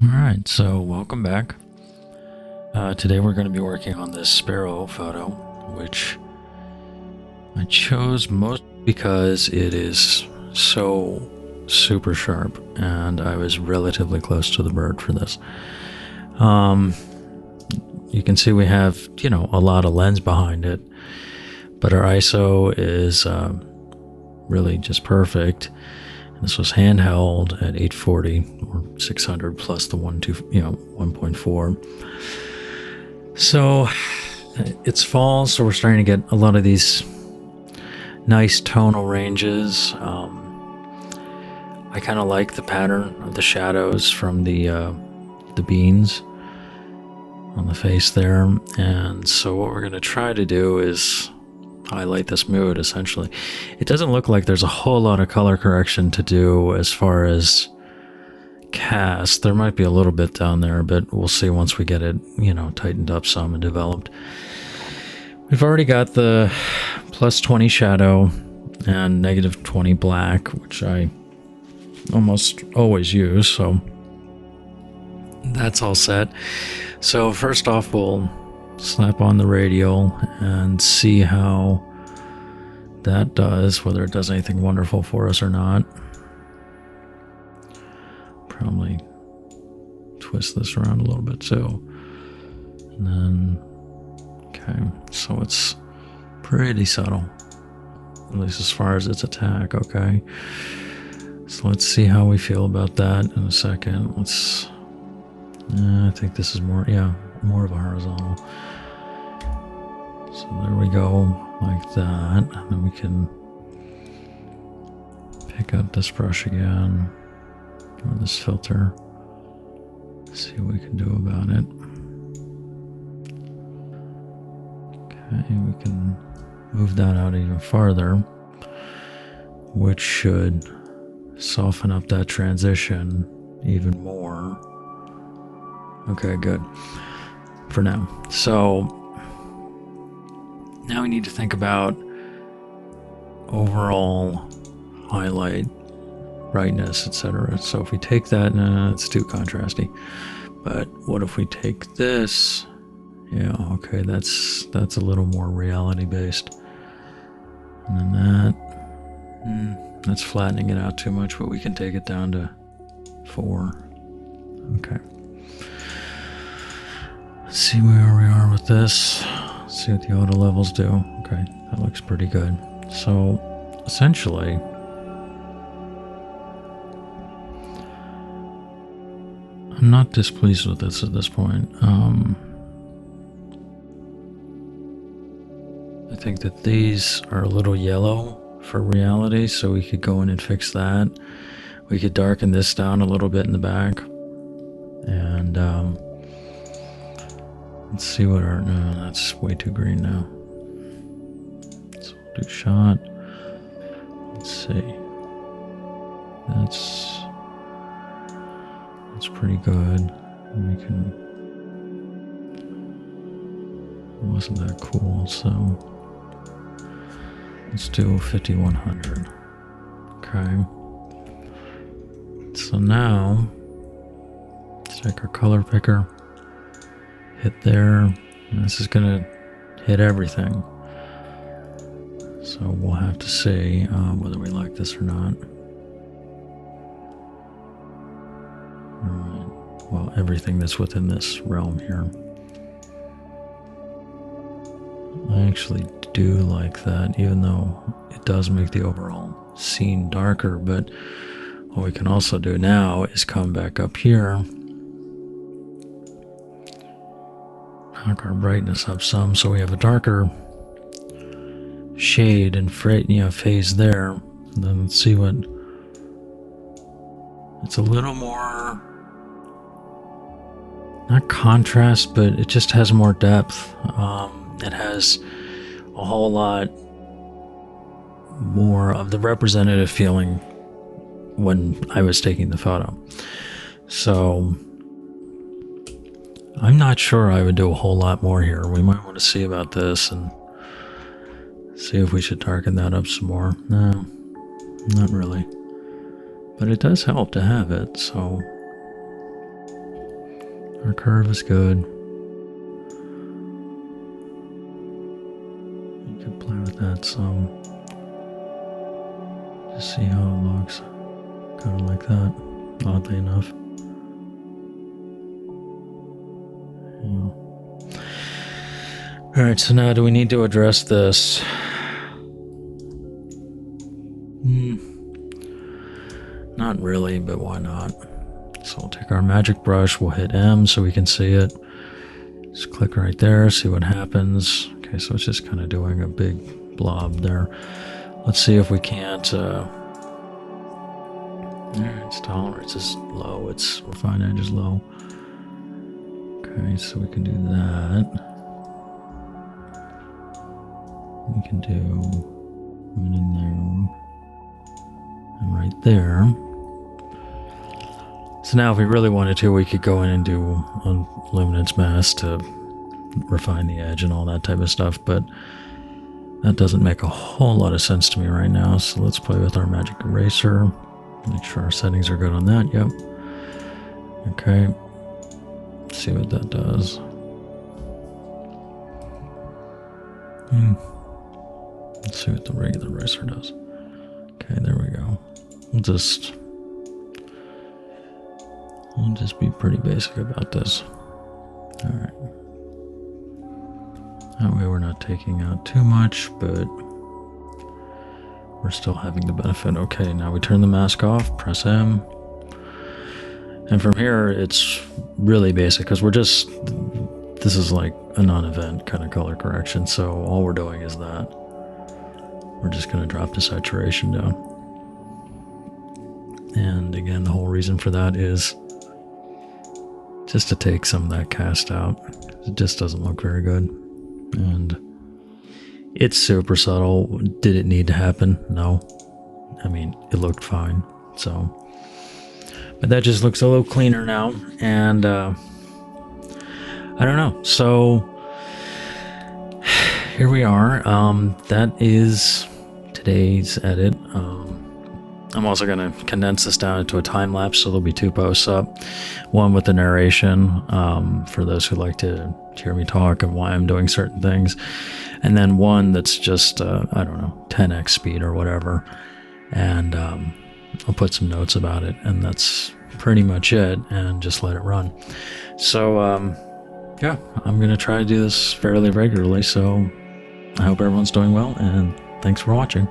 Alright, so welcome back. Today we're going to be working on this sparrow photo, which I chose most because it is so super sharp, and I was relatively close to the bird for this. You can see we have, a lot of lens behind it, but our ISO is really just perfect. This was handheld at 840 or 600 plus the 1.4. So it's fall, so we're starting to get a lot of these nice tonal ranges. I kind of like the pattern of the shadows from the beans on the face there, and so what we're going to try to do is highlight this mood. Essentially, it doesn't look like there's a whole lot of color correction to do as far as cast. There might be a little bit down there, but we'll see once we get it, tightened up some and developed. We've already got the plus 20 shadow and negative 20 black, which I almost always use, so that's all set. So first off, we'll slap on the radial and see how that does, whether it does anything wonderful for us or not. Probably twist this around a little bit too. And then, okay, so it's pretty subtle, at least as far as its attack. Okay, so let's see how we feel about that in a second. I think this is more of a horizontal. So there we go, like that. And then we can pick up this brush again, or this filter, see what we can do about it. Okay, we can move that out even farther, which should soften up that transition even more. Okay, good for now. So now we need to think about overall highlight, brightness, etc. So if we take that, it's too contrasty. But what if we take this? Yeah, okay, that's a little more reality based. And then that's flattening it out too much, but we can take it down to 4. Okay. Let's see where we are with this. Let's see what the auto levels do. Okay, that looks pretty good. So essentially, I'm not displeased with this at this point. I think that these are a little yellow for reality, so we could go in and fix that. We could darken this down a little bit in the back. And let's see what our... No, that's way too green now. So we'll do shot. Let's see. That's pretty good. We can... It wasn't that cool, so... Let's do 5100. Okay. So now... Let's take our color picker. Hit there, and this is gonna hit everything. So we'll have to see whether we like this or not. Alright, well, everything that's within this realm here. I actually do like that, even though it does make the overall scene darker, but what we can also do now is come back up here, knock our brightness up some so we have a darker shade and phase there. And then let's see what it's a little more, not contrast, but it just has more depth. It has a whole lot more of the representative feeling when I was taking the photo. So I'm not sure I would do a whole lot more here. We might want to see about this and see if we should darken that up some more. No, not really. But it does help to have it, so Our curve is good. You could play with that some. Just see how it looks. Kind of like that, oddly enough. Yeah. Alright, so now do we need to address this? Not really, but why not? So we'll take our magic brush, we'll hit M so we can see it. Just click right there, see what happens. Okay, so it's just kind of doing a big blob there. Let's see if we can't... its tolerance is low, its refine edge is low. Okay, so we can do that. We can do one in there and right there. So now if we really wanted to, we could go in and do a luminance mask to refine the edge and all that type of stuff, but that doesn't make a whole lot of sense to me right now. So let's play with our magic eraser. Make sure our settings are good on that. Yep. Okay. Let's see what that does. Let's see what the regular eraser does. Okay, there we go. We'll just be pretty basic about this. Alright. That way we're not taking out too much, but we're still having the benefit. Okay, now we turn the mask off, press M. And from here, it's really basic because this is like a non-event kind of color correction. So all we're doing is that. We're just going to drop the saturation down. And again, the whole reason for that is just to take some of that cast out. It just doesn't look very good. And it's super subtle. Did it need to happen? No. I mean, it looked fine. So, but that just looks a little cleaner now. And I don't know. So here we are. That is today's edit. I'm also going to condense this down into a time lapse, so there'll be 2 posts up. One with the narration for those who like to hear me talk and why I'm doing certain things, and then one that's just I don't know, 10x speed or whatever, and I'll put some notes about it, and that's pretty much it, and just let it run. So yeah, I'm going to try to do this fairly regularly, so I hope everyone's doing well, and thanks for watching.